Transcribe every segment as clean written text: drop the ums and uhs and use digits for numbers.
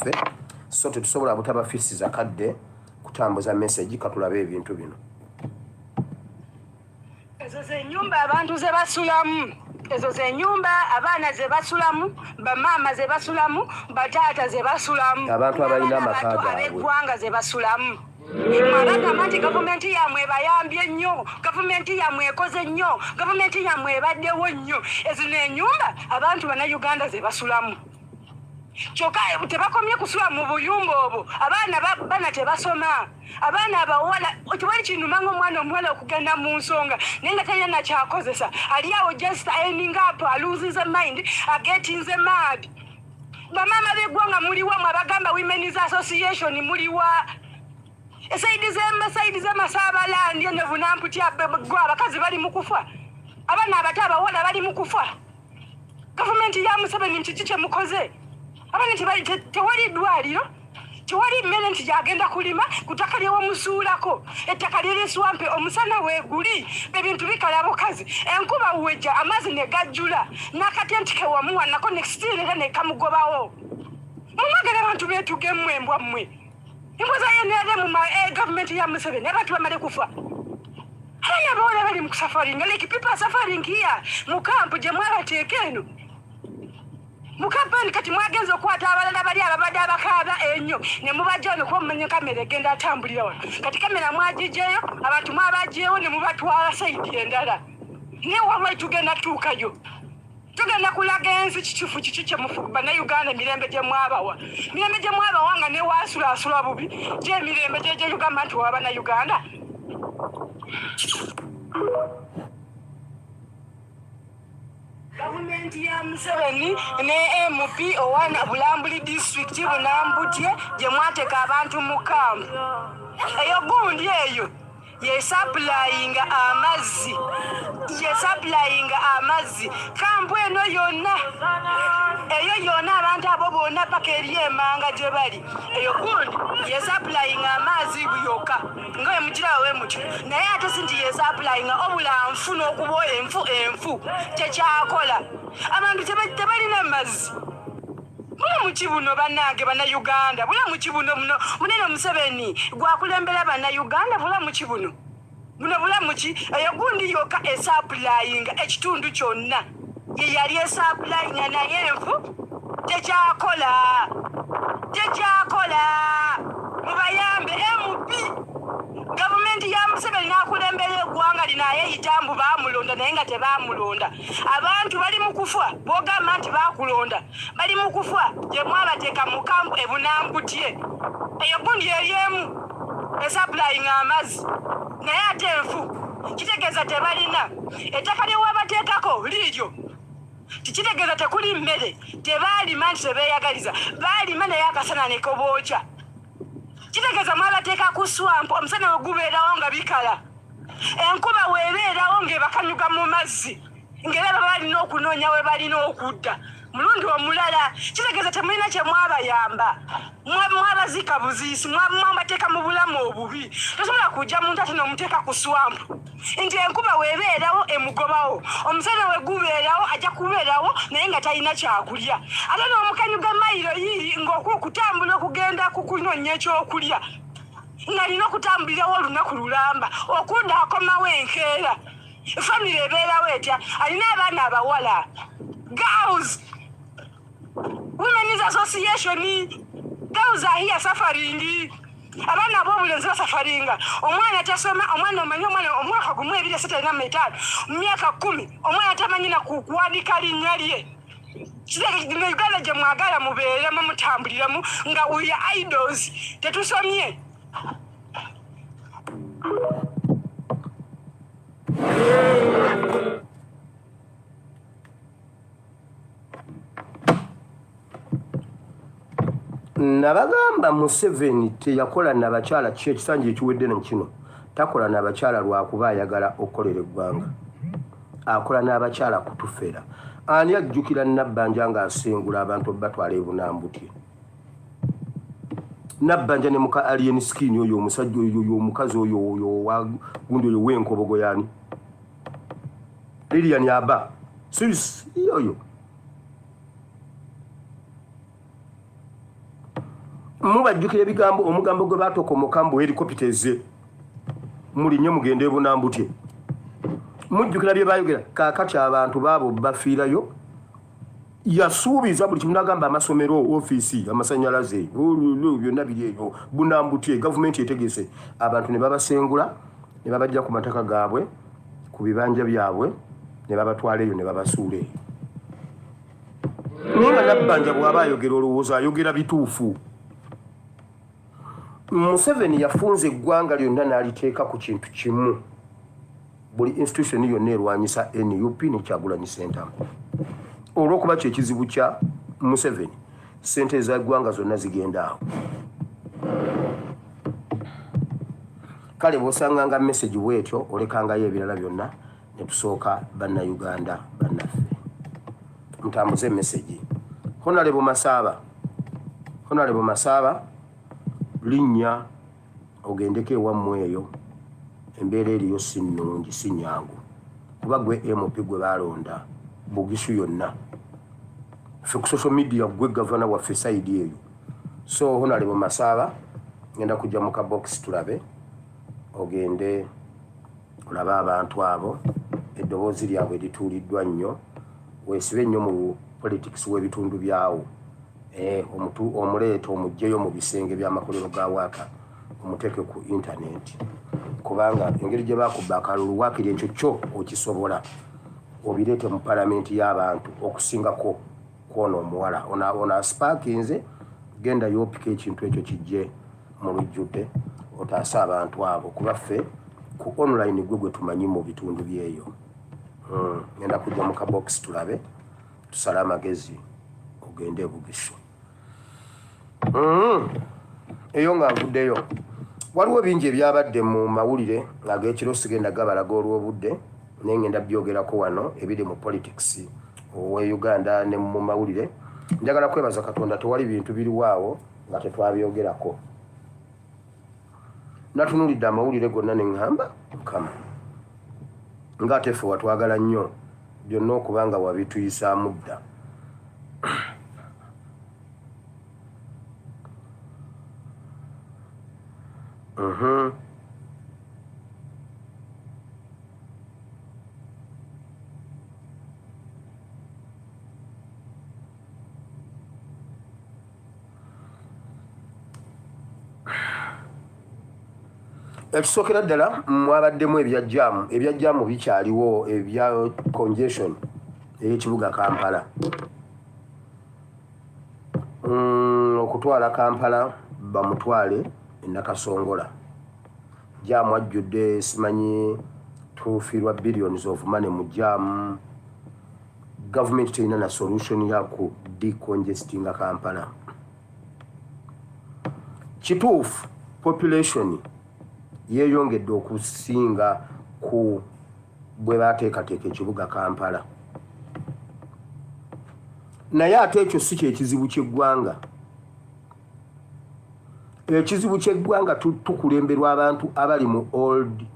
byaffe so tetusobola butaba fisi zakadde kutambuza message katulabe ebintu bino. Ezo ze nyumba abantu ze basulamu, ezo ze nyumba abaana ze basulamu, bamama ze basulamu, bataata ze basulamu, abantu abalina amaka gaabwe ab'eggwanga ze basulamu. Mwabagamba nti gavumenti yamwe ebayambye nnyo, gavumenti yamwe ekoze nnyo, gavumenti yamwe ebaddewo nnyo. Ezo n'ennyumba abantu bannayuganda ze basulamu. Kyokka tebakomye kusula mu buyumba obwo, abaana bana tebasoma, abaana abawala tewali kinuma ng'omwana omuwala okugenda mu nsonga naye nga talina kyakozesa, ali awo just earning up, loses mind, agetinze mad. Bamama b'eggwanga muliwa, mwabagamba Women's Association muliwa, esaidi z'amasaabalandi ne bunamputya gwe abakazi bali mu kufa, abaana abato abawala bali mu kufa. Gavumenti ya Museveni nti kiki mukoze? Abaana tewali ddwaliro, tewali mmere nti gyagenda kulima, ku ttaka ly'omusuulako, ettaka ly'eriswampe, omusana weeguli, ebintu bikala bukazi, enkuba wejja, amazzi ne gajjula, n'akatenti ke wamuwa nako ne sitiiri era ne kamugobawo. Mumwagala abantu beetugemu embwa mmwe. Embwa zayenera mu gavumenti ya Museveni, abantu bamale kufa. Abaana abawala bali mu kusafaringa, like people are suffering here, mu kampu gye mwabateeka eno. Mukampani kati mwagenza okwata abalala bali ababadde abakaaba ennyo ne mubajja wano kuba mumanye kamera egenda atambulira wano. Kati kamera mwagiggyeyo, abantu mwabagyewo ne mubatwala sayidi endala. Naye wallahi tugenda tuukayo. Tugenda kulaga ensi kituufu kiki kye bannayuganda emirembe gye mwabawa. Mirembe gye mwabawa nga ne waasulaasula bubi, gye emirembe gye Uganda nti wa bannayuganda. Gavumenti ya Museveni ne MP owana Bulambuli district Bunambutye gye mwateeka abantu mu kampu. Eyo gundi eyo yesaplayinga amazzi. Kampu eno yonna. Eyo yonna abantu abo bonna paka eri emanga gye bali. Eyo gundi yesaplayinga amazzi buyoka. Nga emukirawo emukyo. Naye ate si nti yesaplayinga obula nfu n'okuba enfu tekyakola. Abantu tebalina mazzi. Bula mu kibuno bannange bannayuganda, bula mu kibuno muno munene Museveni gwakulembera bannayuganda, bula mu kibuno muno, bula mu ki eyo gundi yokka esaplayinga ekitundu kyonna ye yali esaplayinga naye enfu tekyakola. Mubayambe MP gavumenti ya Museveni n'akulembera eggwanga lino ayeeyitambu baamulonda naye nga tebaamulonda. Abantu bali mu kufa, bw'ogamba nti baakulonda, bali mu kufa gye mwabateeka mu kampu e Bunambutye. Eyo gundi eryemu esaplayinga amazzi naye ate enfu kitegeeza tebalina. Ettaka lye wabateekako liiryo tikitegeeza tekuli mmere, tebaalima nti tebeeyagaliza, baalima naye akasana ne kobookya. Kitegeeza mwabateeka ku swampu, omusana we gubeerawo nga bikala, enkuba weebeerawo ng'ebakanyuga mu mazzi, ng'era baba balina okunoonya we balina okudda. Mulundi omulala kitegeeza temulina kye mwabayamba, mwabazika buziisi, mwabateeka mu bulamu obubi. Tosobola kujja muntu ate n'omuteeka ku swampu nti enkuba weebeerawo emugobawo, omusana we gubeerawo ajja kubeerawo naye nga talina kyakulya, ate n'omukanyuga mayiro yiri ng'okutambula okugenda kukunoonya ekyokulya ng'alina okutambulirawo olunaku lulamba, okudda akomawo enkeera. Famire ebeerawo etya? Alina abaana abawala, girls, Women's Association, girls are here suffering. Abaana ab'obulenzi basafaringa. Omwana tasoma, omwana omanyi omwana omwaka gumu 2.5 mu myaka 10, omwana tamanyi na kuwandiika linnya lye. Kitegeeza Uganda gye mwagala mubeeremu mutambuliramu nga we are idols, tetusomye. Nabagamba Museveni teyakola n'abakyala ki ekisanja ekiwedde na kino, takola n'abakyala lwakuba ayagala okukolera eggwanga, akola n'abakyala kutufera. Ani ajjukira Nabbanja ng'asengula abantu batwala e Bunambutye? Nabbanja ne muka alien skin oyo omusajja oyo omukazi oyo wa gundi oyo w'enkobogo yani Lilian Yaba serious yoyo mubajjukira ebigambo omugambo gwe batokomoka mbu helicopters muli nnyo mugende bunambutye mujjukira bye bayogera kaakati abantu baabo bafiirayo yasuubiza buli kimu n'agamba amasomero ofiisi amasannyalaze byonna biri eyo bunambutye gavumenti etegese abantu ne babasengula ne babajja ku mataka gaabwe ku bibanja byabwe ne babatwala eyo ne babasuula eyo naye nga nabbanja bw'aba ayogera olowooza ayogera bituufu Museveni yafunze eggwanga lyonna n'aliteeka ku kintu kimu buli institution yonna erwanyisa NUP ne Kyagulanyi Ssentamu olw'okuba kyekizibu kya Museveni ssente ez'eggwanga zonna zigenda awo kale bw'osanganga message bwetyo olekangayo ebirala byonna ne tusooka bannayuganda bannaffe mutambuze message Honorable Masaaba linnya ogendeko ewammwe eyo embeera eriyo si nnungi si nyangu kuba gwe MP gwe balonda Bugisu yonna ffe ku social media gwe gavana waffe saidi eyo so Honorable Masaaba ngenda kujja mu kabox tulabe ogende olabe abantu abo eddoboozi lyabwe lituuliddwa nnyo weesibe nnyo mu politics w'ebitundu byawo omuleeta omugjeyo mu bisenge by'amakolero ga waaka omuteeke ku internet kubanga engeri gye bakubba akalulu waakiri ekyo kyo okisobola obireete mu palamenti y'abantu okusingako kwona omuwala ono asparkinze genda yoopika ekintu ekyo kijje mu lujjudde otaasa abantu abo kuba ffe ku online gwe tumanyi mu bitundu byeyo ngenda kujja mu kabox tulabe tusale amagezi ogende e Bugisu eyo nga nvuddeyo waliwo bingi ebyabadde mu mawulire ag'ekiro sigenda gabalaga olw'obudde naye ngenda byogerako wano ebiri mu politics owe Uganda ne mu mawulire njagala kwebaza Katonda tewali bintu biriwaawo nga tetwabyogerako natunulidde amawulire gonna ne ŋŋamba Mukama ng'ate ffe watwagala nnyo byonna okuba nga wabituyisaamu dda ekisookera ddala mwabaddemu ebyajjaamu bikyaliwo ebya congestion ey'ekibuga Kampala okutwala Kampala bamutwale Nakasongola jaamu ajjudde simanyi tufiirwa billions of money mu jaamu government terina na solution ya ku decongestinga Kampala kituufu population yeeyongedde okusinga ku bwe bateekateeka ekibuga Kampala naye ate ekyo si kyekizibu ky'eggwanga ekizibu ky'eggwanga tukulemberwa abantu abali mu old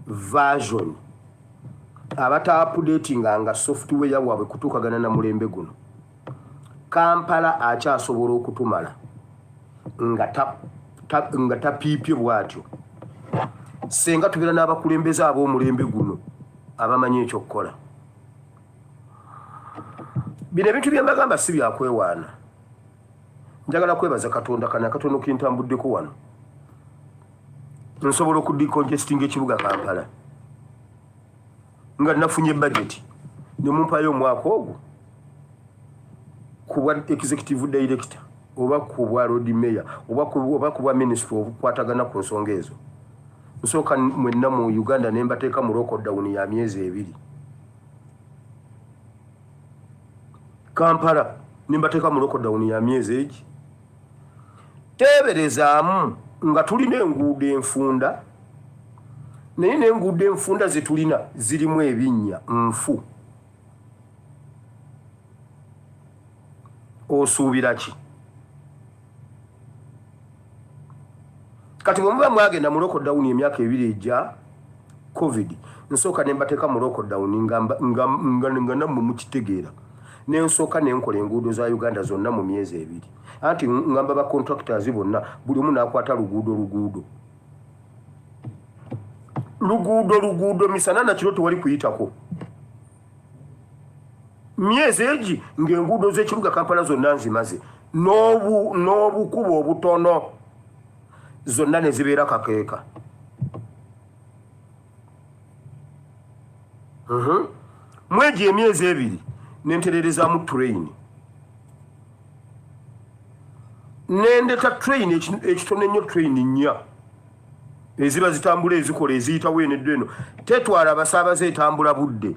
version abata-updatinganga software waabwe kutuukagana na mulembe guno Kampala akyasobola okutumala nga tapiipye bw'atyo senga tubeera n'abakulembeze ab'omulembe guno abamanyi ekyokukola bino ebintu bye mbagamba si byakwewaana njagala kwebaza Katonda kana katono kintambuddeko wano nsobola okudecongestinga ekibuga Kampala nga nafunye budget ne mumpayo omwaka ogwo ku bwa executive director oba ku bwa road mayor oba ku bwa ministry obukwatagana ku nsonga ezo nsooka mwenna mu Uganda ne mbateeka mu lockdown ya myezi 2 Kampala ne mbateeka mu lockdown ya myezi 1 teberezaamu nga tulina enguudo enfunda naye n'enguudo enfunda ze tulina zirimu ebinnya nfu osuubira ki kati bwe muba mwagenda mu lockdown emyaka 2 ejja covid nsooka ne mbateeka mu lockdown nga nammwe mukitegeera ne nsooka ne nkola enguudo za Uganda zonna mu myezi 2 anti ngamba ba contractors bonna buli omu n'akwata luguudo misana na kiro tewali kuyitako myezi egi ng'enguudo z'ekibuga Kampala zonna nzimaze n'obukubo obutono zonna ne zibeera kakeeka. Mwegi emyezi ebiri nentererezaamu train nendeta train ekitone nnyo train nnya eziba zitambula ezikola eziyitawo eneddo eno tetwala abasaabaze etambula budde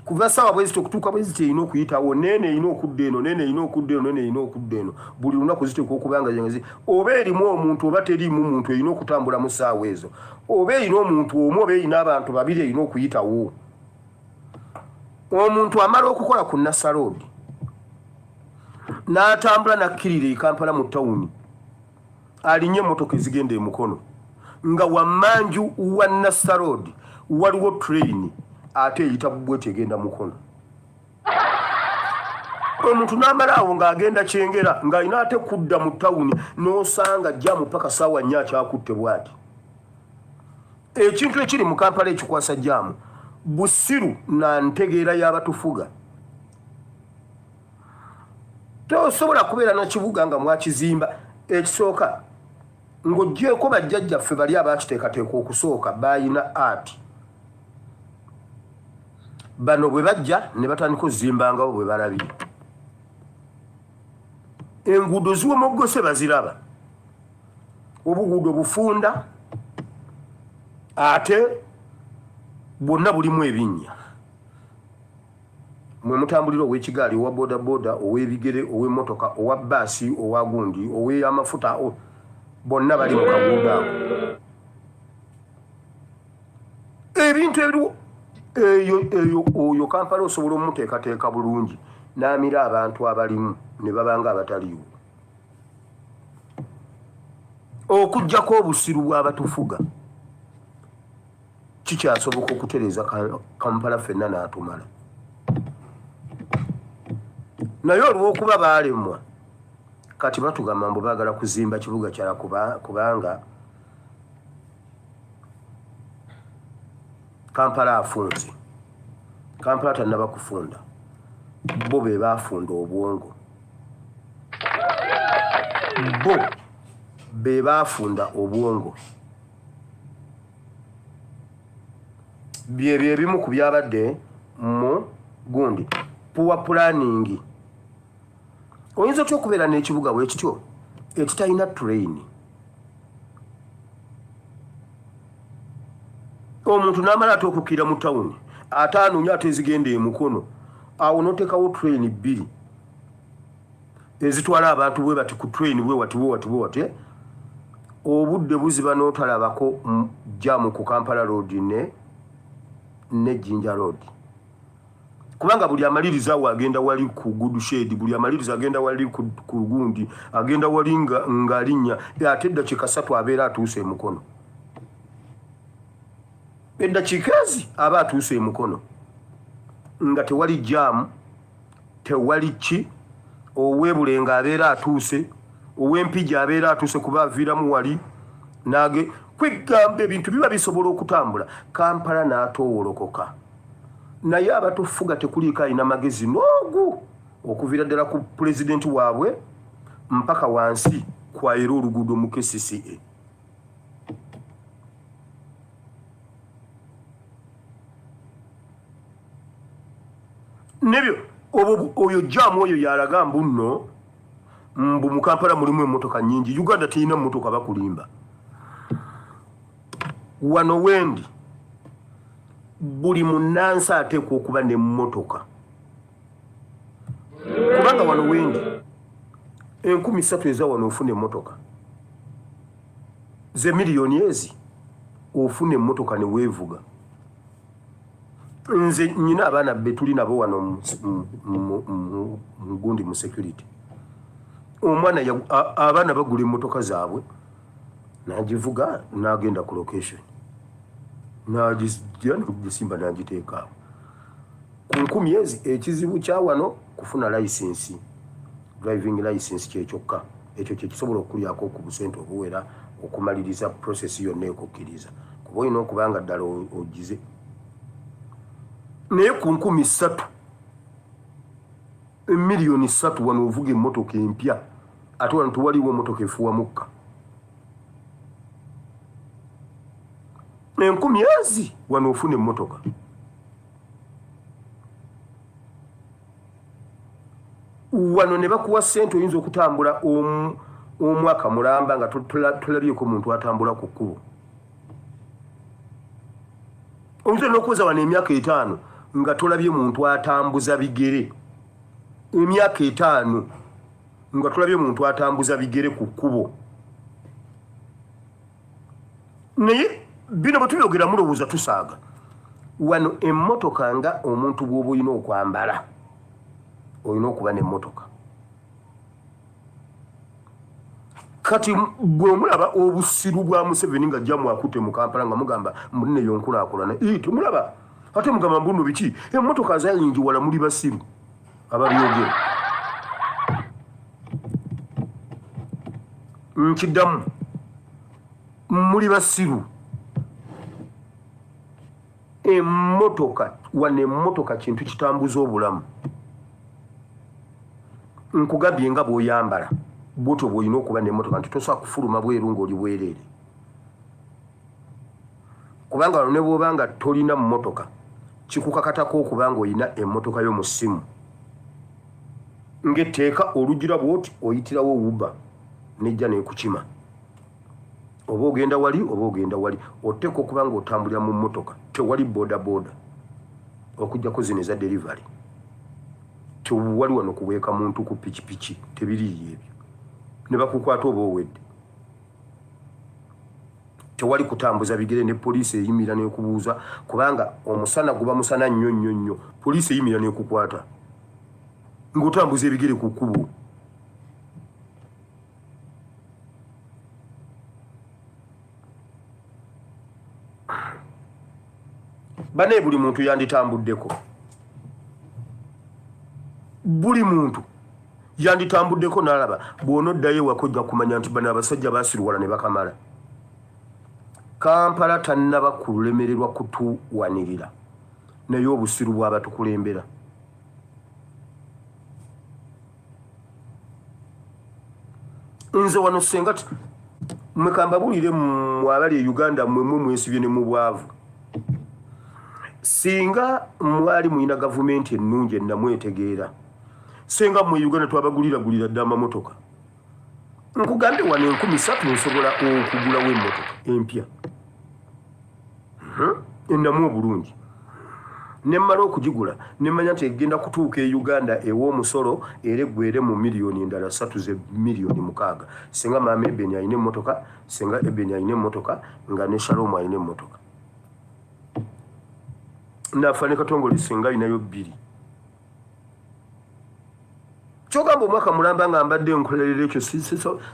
kuva ssaawa bwezita okutuuka bwezita erina okuyitawo nene erina okudda eno nene erina okudda eno nene erina okudda eno buli lunaku ziteeka okubanga zengazi oba erimu omuntu oba teriimu muntu erina okutambula mu ssaawa ezo oba erina omuntu omu oba erina abantu babiri erina okuyitawo. Omuntu amala okukola ku Nassa Road n'atambula n'akkirira e Kampala mu tawuni alinye emmotoka ezigenda e Mukono nga wammanju wa Nassa Road waliwo train ate eyita bubweti egenda Mukono. Omuntu n'amala awo ng'agenda Kyengera ng'alina ate kudda mu tawuni n'osanga jjamu paka ssaawa 4 akyakutte bw'ati. Ekintu ekiri mu Kampala ekikwasa jjamu busiru na ntegeera y'abatufuga. Tosobola kubeera na kibuga nga mwakizimba ekisooka ng'oggyeko bajjajjaffe bali abaakiteekateeka okusooka bayina ati bano bwe bajja ne batandika ozimbangabo bwe balabye. Enguudo ziwomoggose baziraba, obuguudo bufunda ate bwonna bulimu ebinnya. Mwe mutambulira ow'ekigaali, owa bodaboda, ow'ebigere, ow'emmotoka, owa baasi, owa gundi, ow'amafuta, bonna bali mu kaguudo ako. Ebintu ebiriwo eyo oyo Kampala osobola omuteekateeka bulungi n'amira abantu abalimu ne babanga abataliiwo. Okuggyako obusiru bw'abatufuga kikyasoboka okutereeza Kampala ffenna n'atumala. Naye olw'okuba baalemwa kati batugamba mbu baagala kuzimba kibuga kyala kubanga Kampala afunze. Kampala tannaba kufunda, bo be baafunda obwongo, bo be baafunda obwongo. Byebyo ebimu ku byabadde mu gundi poor planning. Oyinza otya okubeera n'ekibuga bwe kityo ekitalina train? Omuntu n'amala ate okukkira mu tawuni ate anoonya ate ezigenda e Mukono, awo n'oteekawo train 2 ezitwala abantu bwe bati ku train bwe wati obudde buziba n'otalabako jamu ku Kampala Road ne Jinja Road. Kubanga buli amaliriza awo agenda wali ku Good Shade, buli amaliriza agenda wali ku gundi, agenda wali ng'alinnya ate eddakiika 3 abeera atuuse e Mukono. Eddakiika ezi aba atuuse e Mukono nga tewali jamu, tewali ki, ow'Ebulenga abeera atuuse, ow'Empigi abeera atuuse kuba aviiramu wali nage kwegamba ebintu biba bisobola okutambula. Kampala n'atoowolokoka. Naye abatufuga tekuliiko alina magezi n'ogu okuviira ddala ku pulezidenti waabwe mpaka wansi kwayera oluguudo mu KCCA. Nebyo oyo jamu oyo yalaga mbu nno mbu mu Kampala mulimu emmotoka nnyingi. Uganda terina mmotoka bakulimba. Wano wendi buli munnansi ateekwa okuba n'emmotoka. Kubanga wano wendi 3,000 eza wano ofuna emmotoka. Ze miliyoni ezi ofuna emmotoka ne weevuga. Nze nyina abaana be tuli nabo wano mu gundi mu security. Omwana abaana bagula emmotoka zaabwe n'agivuga n'agenda ku location. N'agisimba n'agiteeka awo. Ku 10,000 ekizibu kya wano kufuna license. driving license kyekyoka ekyo kyekisobola okulyako ku busente obuwera okumaliriza process yonna ekukkiriza kuba olina okubanga ddala ogize naye ku 3 miliyoni 3 wano ovuga emmotoka empya ate wano tewaliwo emmotoka efuwa mukka 10,000 ezi wano ofuna emmotoka wano ne bakuwa ssente oyinza okutambula omwaka mulamba nga tolabyeko muntu atambula ku kkubo oyinza n'okuweza wano emyaka 5 nga tolabye muntu atambuza bigere emyaka 5 nga tolabye muntu atambuza bigere ku kkubo naye bino bwe tubyogera mulowooza tusaaga wano emmotoka nga omuntu bw'oba olina okwambala olina okuba n'emmotoka kati bw'omulaba obusiru bwa Museveni nga jjamu akutte mu Kampala nga mugamba mbunne yonkulaakulana temulaba ate mugamba mbuno biki emmotoka zayingiwala muli basiru ababyogera nkiddamu muli basiru emmotoka wano emmotoka kintu kitambuza obulamu nkugambye nga bw'oyambala bwotyo bw'olina okuba n'emmotoka nti tosobola kufuluma bweru ng'oli bwereere kubanga wano ne bw'oba nga tolina mmotoka kikukakatako okuba nga olina emmotoka yo mu ssimu ng'etteeka olugira bw'oti oyitirawo Uber nejja neekukima oba ogenda wali otteeka okuba nga otambulira mu mmotoka tewali boodabooda okuggyako zino eza delivery tewali wano kuweeka muntu ku pikipiki tebiriiyo ebyo ne bakukwata oba owedde tewali kutambuza bigere ne poliisi eyimira n'ekubuuza kubanga omusana guba musana nnyo poliisi eyimira n'ekukwata ng'otambuza ebigere ku kkubo bane buli muntu yanditambuddeko buli muntu yanditambuddeko n'alaba bw'onoddayo wakojja kumanya nti bano abasajja baasirwala ne bakamala Kampala tannaba kulemererwa kutuwanirira naye obusiru bw'abatukulembera nze wano senga mwekamba bulire mwabali e Uganda mwemwe mwesibye ne mu bwavu singa mwali muyina gavumenti ennungi ennamwetegeera senga mu Uganda twabagulira dda amamotoka nkugambye wano 3,000 nsobola okugulawo emmotoka empya ennamu obulungi nemmala okugigula nemmanya nti egenda kutuuka e Uganda ew'omusolo era eggwere mu miliyoni endala 3 ze miliyoni 6 singa maama Ebeni alina emmotoka singa Ebeni alina emmotoka nga ne Shalom alina emmotoka nafa ne Katongole singa alinayo 2 kyogamba omwaka mulamba nga mbadde nkolerera ekyo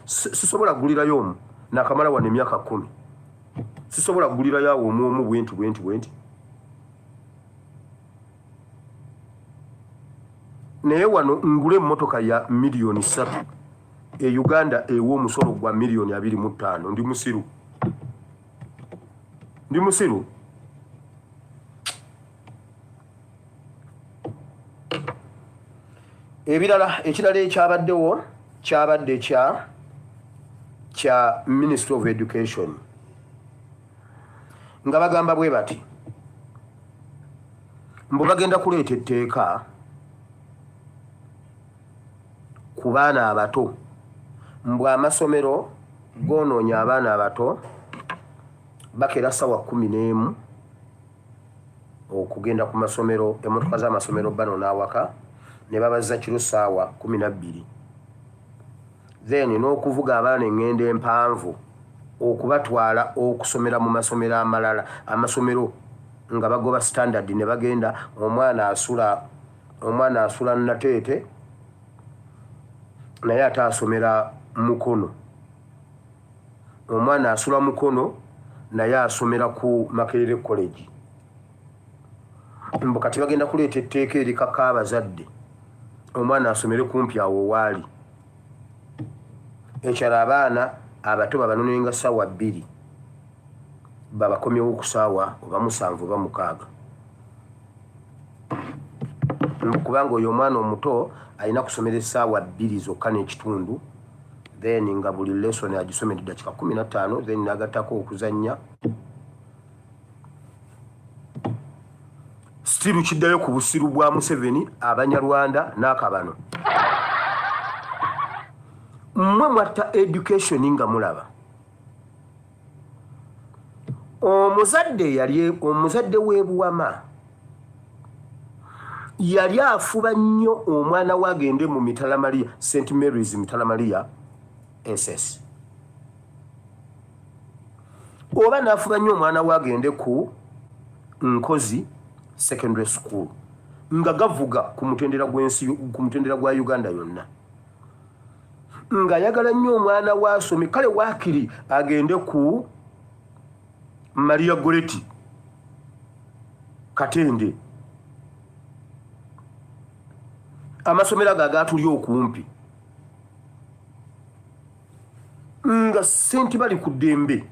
sisobola kugulirayo omu nakamala wano emyaka 10 sisobola kugulirayo awo omu bwenti naye wano ngule emmotoka ya miliyoni 3 e Uganda ew'omusolo gwa miliyoni 25 ndi musiru ekirala ekyabaddewo kyabadde kya Ministry of Education nga bagamba bwe bati mbu bagenda kuleeta etteeka ku baana abato mbu amasomero goonoonya abaana abato bakera ssawa 11 okugenda ku masomero emmotoka z'amasomero bano n'awaka ne babaza kiro saawa 12 then n'okuvuga abaana engendo empanvu okubatwala okusomera mu masomero amalala amasomero nga bagoba standard ne bagenda omwana asula Nateete naye ate asomera Mukono omwana asula Mukono naye asomera ku Makerere College mbu kati bagenda kuleeta etteeka erikaka abazadde omwana asomere kumpi awo waali ekyala abaana abato babanonenga ssaawa 2 babakomyewo ku ssaawa oba 7 oba 6 kubanga oyo omwana omuto alina kusomera essaawa 2 zokka n'ekitundu then nga buli lesson agisomera eddakiika 15 then nagattako okuzannya stiru kiddayo ku busiru bwa Museveni Abanyarwanda n'akabano mmwe mwatta education nga mulaba omuzadde w'ebuwama yali afuba nnyo omwana wagende mu Mitala Maria St Mary's Mitala Maria SS oba nafuba nnyo omwana wagende ku Nkozi Secondary School nga gavuga ku mutendera gwa Uganda yonna nga yagala nnyo omwana wasome kale wakiri agende ku Maria Goretti Katende amasomero gagatuli okumpi nga senti bali ku ddembe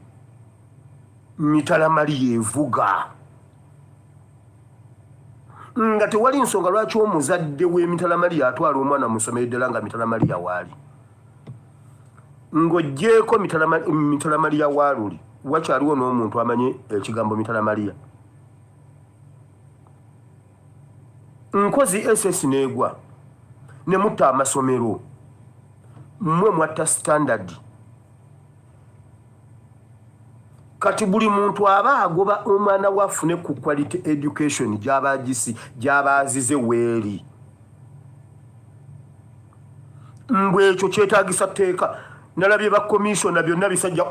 Mitala Maria evuga nga tewali nsonga lwaki omuzadde w'Emitala Maria atwala omwana musomero ddala nga Mitala Maria waali ng'oggyeko Mitala Maria waaluli wakyaliwo n'omuntu amanye ekigambo Mitala Maria Nkozi SS neegwa ne mutta amasomero mmwe mwatta standard kati buli muntu aba agoba omwana wafune ku quality education gy'abaazize weeri mbwe ekyo kyetaagisa tteeka nalabye ba commissiona byonna bisajja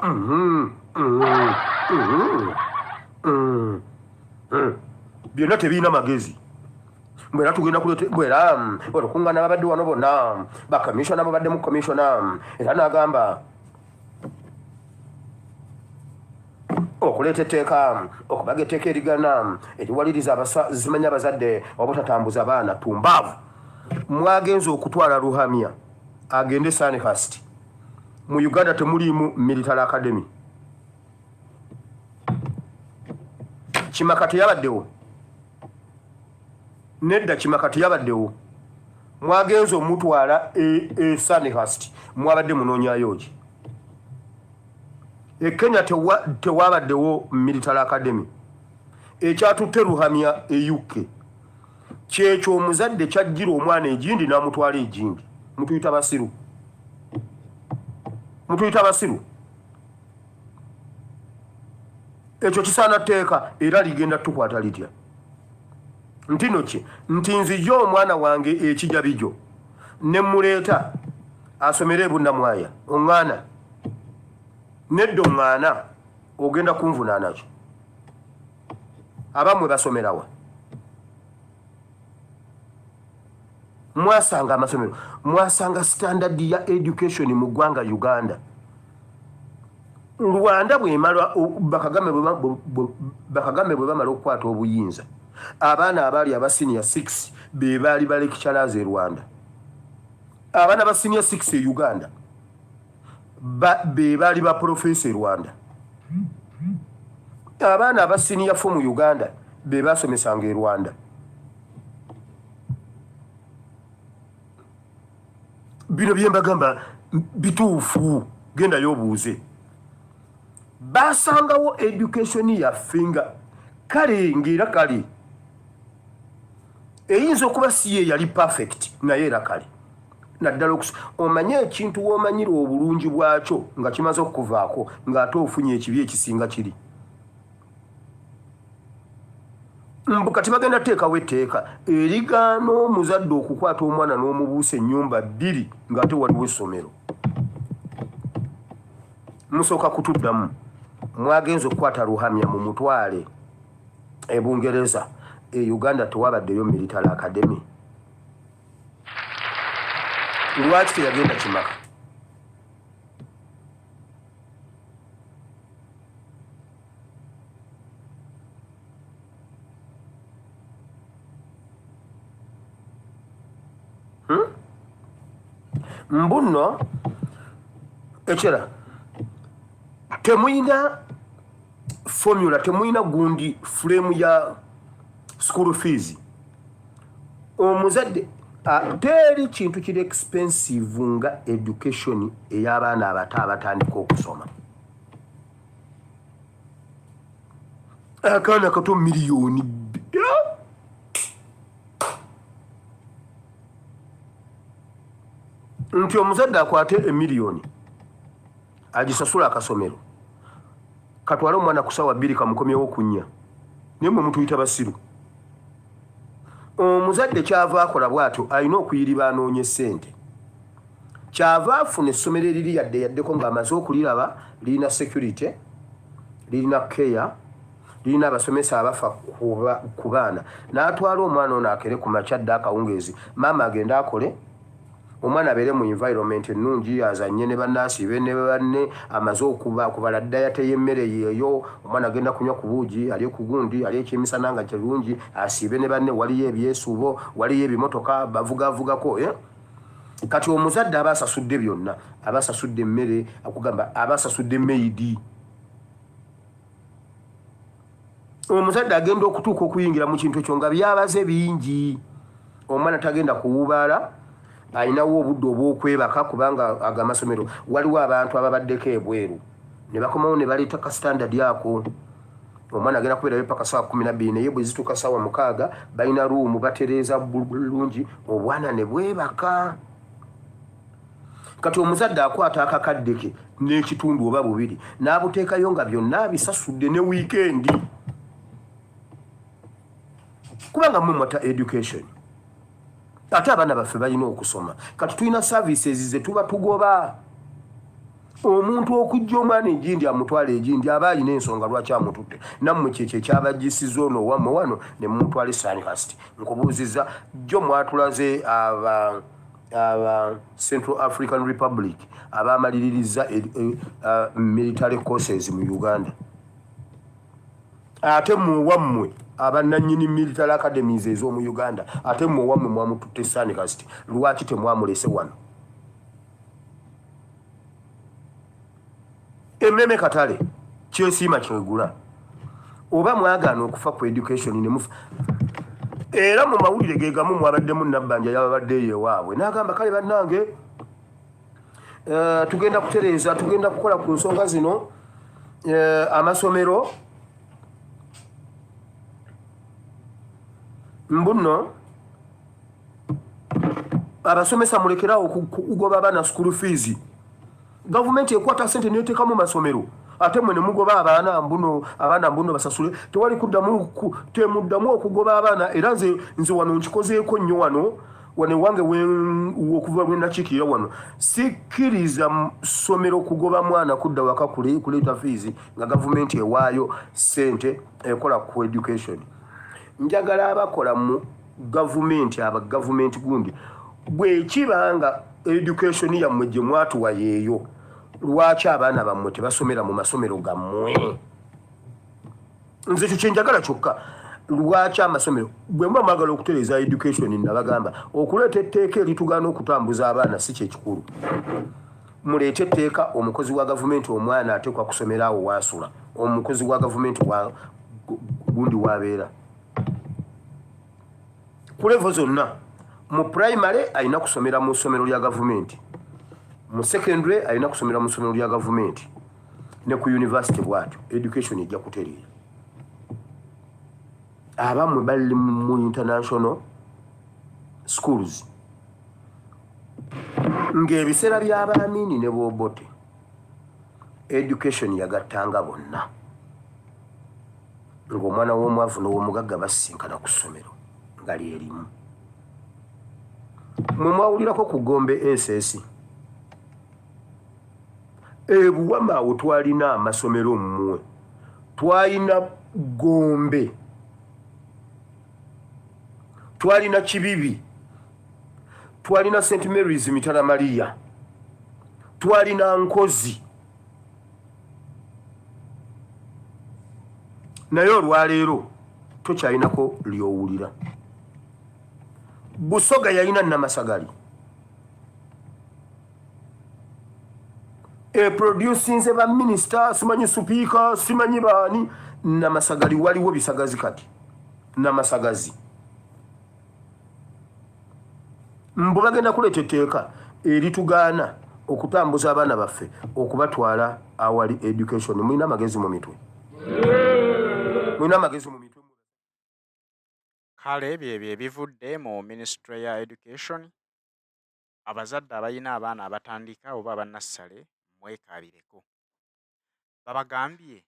byonna tebiina magezi mbwera tugenda bwera olukungana babadde wano bonna bakomisiona babadde mu komisiona era n'agamba okuleeta etteeka okubaga etteeka erigana eriwaliriza zimanya abazadde obutatambuza abaana tumbaavu mwagenza okutwala Ruhamya agende Sandhurst mu Uganda temuliimu military academy Kimakati yabaddewo nedda Kimakati yabaddewo mwagenza omutwala Sandhurst mwabadde munoonyayo ki Kenya tewabaddewo military academy ekyatutte Ruhamya UK kyekyo omuzadde kyajjira omwana egindi n'amutwala egindi mutuyita basiru ekyo kisaana tteeka era ligenda tukwata litya ntino ki nti nzijja omwana wange ekijabijo ne muleeta asomere ebunnamwaya oŋŋaana nedda oŋŋaana ogenda kunvunaana ki abamwe basomerawa mwasanga amasomero mwasanga standard ya education mu ggwanga Uganda Rwanda bwemala Bakagame bwe bamala okukwata obuyinza abaana abaali aba senior 6 be baali ba lecturers e Rwanda abaana ba senior 6 e Uganda be baali ba professor e Rwanda abaana aba senior 4 mu Uganda be basomesanga e Rwanda bino byembagamba bituufu genda yobuuze basangawo education yaffe nga kale ng'era kale eyinza okuba si ye yali perfect naye era kale naddala omanye ekintu w'omanyira obulungi bwakyo nga kimaze okuvaako ng'ate ofunye ekibi ekisinga kiri kati bagenda teekawo etteeka erigaana omuzadde okukwata omwana n'omubuusa ennyumba 2 ng'ate waliwo essomero musooka kutuddamu mwagenza okukwata Ruhamya mu mutwale e Bungereza e Uganda tewabaddeyo military academy lwaki teyagenda Kimaka mbuno Echera temuyina formula, temuyina gundi frame ya school fees. Omuzadde teri kintu kiri expensive nga education ey'abaana abato abatandika okusoma. Akaana kato miliyoni nti omuzadde akwate emiliyoni agisasula akasomero katwale omwana kusawa 2 kamukomyewo kunnya nemwe mutuyita basiru. Omuzadde kyava akola bwatyo alina okuyiriba anoonye ssente. Kyava afuna essomero eriri yaddeko ng'amaze okuliraba lirina security, lirina care, lirina abasomesa abafa ku baana. N'atwala omwana ono akere ku makyadde akawungeezi, maama agenda akole, omwana abeere mu environment ennungi, azannye ne bannaasibe ne banne, amaze okubala dayate y'emmere yeeyo, omwana agenda kunywa ku buugi, ali ku gundi, ali ekyemisana nga kirungi, asiibe ne banne, waliyo ebyesuubo, waliyo ebimotoka bavugavugako. Kati omuzadde aba asasudde byonna, aba asasudde emmere, akugamba aba asasudde maidi. Omuzadde agenda okutuuka okuyingira mu kintu ekyo nga byabaze bingi. Omwana tagenda kuwubaala, ayinawo obudde obw'okwebaka kubanga agamasomero waliwo abantu ababaddeko ebweru ne bakomawo ne baleeta ka standard yako. Omwana agenda kubeerayo paka sawa 12 naye bwe zituuka sawa 6 balina ruumu batereeza bulungi, obwana ne bwebaka. Kati omuzadde akwata akakadde ke n'ekitundu oba 2 n'abuteekayo nga byonna bisasudde ne weekendi. Kubanga mmata education. Ate abaana baffe balina okusoma. Kati tulina services ze tuba tugoba. Omuntu okujja omwana egindi amutwala egindi aba alina ensonga lwaki amututte. Nammwe kyekyo kyabagisiza ono wamwe wano ne mumutwala Sunnycast. Nkubuuzizza jjo mwatulaze aba Central African Republic abamaliririza military courses mu Uganda. Ate mu wammwe abannannyini military academies ez'omu Uganda, ate mu wammwe mwamututte Sunnycast. Lwaki temwamulese wano? Emmeme katale kyesiima kyegula. Oba mwagaana okufa ku education ne mufa. Era mu mawulire ge gamu mwabaddemu Nabbanja yabadde ewaabwe n'agamba kale bannange tugenda kutereeza, tugenda kukola ku nsonga zino amasomero mbuno abasomesa mulekerawo kugoba abaana school fees. Government ekwata sente neteekamu masomero ate mwe ne mugoba abaana mbuno basasule. Tewali temuddamu okugoba abaana. Era nze wano nkikozeeko nnyo wano wange okuva lwe nakiikirira wano. Sikkiriza ssomero kugoba mwana kudda waka kuleeta fees nga government ewaayo sente ekola ku education. Njagala abakola mu government government gundi bwe kibanga education yammwe gye mwatuwa yeeyo, lwaki abaana bammwe tebasomera mu masomero gammwe? Nze kyo kyenjagala kyokka. Lwaki amasomero bwe mba mwagala okutereeza education nabagamba okuleeta etteeka eritugaana okutambuza abaana si kyekikulu. Muleete etteeka omukozi wa gavumenti omwana ateekwa kusomera awo waasula, omukozi wa gavumenti gundi wabeera ku level zonna. Mu primary alina kusomera mu ssomero lya gavumenti, mu secondary alina kusomera mu ssomero lya gavumenti, ne ku university bwatyo. Education ejja kutereera. Abammwe bali mu international schools ng'ebiseera by'abaamini ne boobote education yagattanga bonna, ng'omwana w'omwavu n'ow'omugagga basisinkana ku ssomero nga lyerimu. Mwe mwawulirako ku Gombe SS ebuwama awo twalina amasomero mmwe, twalina Gombe, twalina Kibibi, twalina St. Mary's Mitala Maria, twalina Nkozi. Naye olwaleero tokyalinako lyowulira. Busoga yalina Namasagali, eproducinze baminisita simanyi supiika simanyi baani Namasagali waliwo bisagazi kati Namasagazi mbu bagenda kuleeta etteeka eritugaana okutambuza abaana baffe okubatwala awali education. Mulina amagezi mu mitwe kale byebyo ebivudde mu Ministry ya Education. Abazadde abalina abaana abatandika oba abannassale mwekaabireko. Babagambye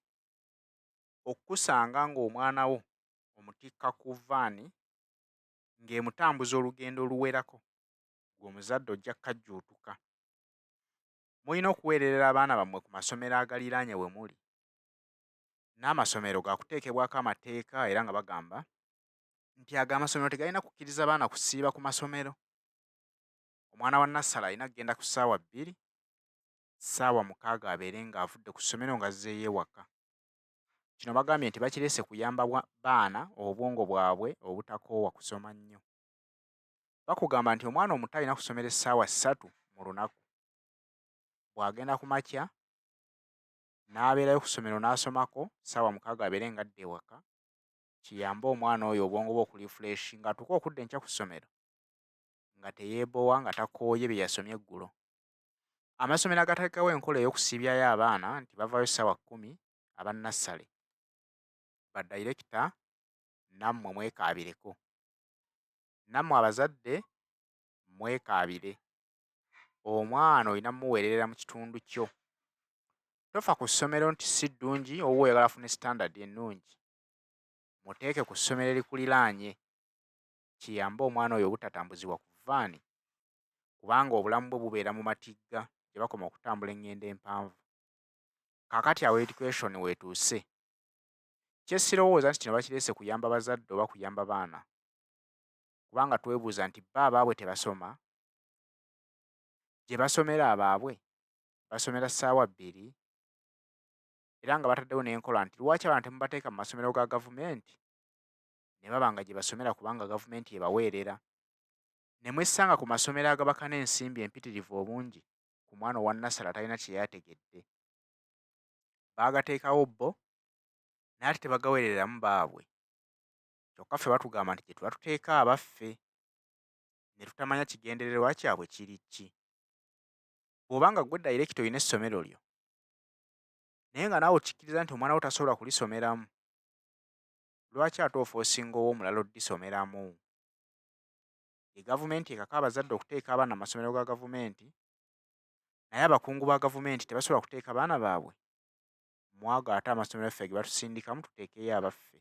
okukusanga ng'omwana wo omutikka ku vaani ng'emutambuza olugendo oluwerako, gwe omuzadde ojja kukajjuutuka. Mulina okuweererera abaana bammwe ku masomero agaliraanye we muli. N'amasomero gaakuteekebwako amateeka era nga bagamba nti ago amasomero tegalina kukkiriza baana kusiiba ku masomero. Omwana wa nassale alina kugenda ku ssaawa 2, ssaawa 6 abeere ng'avudde ku ssomero ng'azzeeyo ewaka. Kino bagambye nti bakireese kuyamba baana obwongo bwabwe obutakoowa kusoma nnyo. Bakugamba nti omwana omuto alina kusomera essaawa 3 mu lunaku. Bw'agenda ku makya n'abeerayo ku ssomero n'asomako ssaawa 6 abeere ng'adda ewaka, kiyambe omwana oyo obwongo bwe okurifresh ng'atuuka okudda enkya ku ssomero nga teyeebowa nga takooye bye yasomye eggulo. Amasomero agateekawo enkola ey'okusiibyayo abaana nti bavaayo ssaawa 10 abannassale. Badayirekita nammwe mwekaabireko. Nammwe abazadde mwekaabire. Omwana olina mmuweererera mu kitundu kyo. Tofa ku ssomero nti si ddungi oba oyagala afune standard ennungi. Muteeke ku ssomero erikuliraanye, kiyambe omwana oyo obutatambuzibwa ku vaani, kubanga obulamu bwe bubeera mu matigga gye bakoma okutambula eŋŋendo empanvu. Kaakati awo education weetuuse. Kye sirowooza nti kino bakireese kuyamba bazadde oba kuyamba baana, kubanga twebuuza nti bba abaabwe tebasoma, gye basomera abaabwe basomera ssaawa 2, era nga bataddewo n'enkola nti lwaki abaana temubateeka mu masomero ga gavumenti ne baba nga gye basomera kubanga gavumenti ebaweerera. Ne mwessanga ku masomero agabaka n'ensimbi empitirivu obungi ku mwana owa nassale atalina kye yategedde. Baagateekawo bo naye ate tebagaweereramu baabwe. Kyokka ffe batugamba nti gye tuba tuteeka abaffe ne tutamanya kigendererwa kyabwe kiri ki. Bw'oba nga ggwe dayirekita olina essomero lyo naye nga naawe okikkiriza nti omwana wo tasobola kulisomeramu, lwaki ate ofoosinga ow'omulala odisomeramu? Ye gavumenti ekaka abazadde okuteeka abaana mu masomero ga gavumenti, naye abakungu ba gavumenti tebasobola kuteeka baana baabwe? Mwagala ate amasomero ffe ge batusindikamu tuteekeyo abaffe.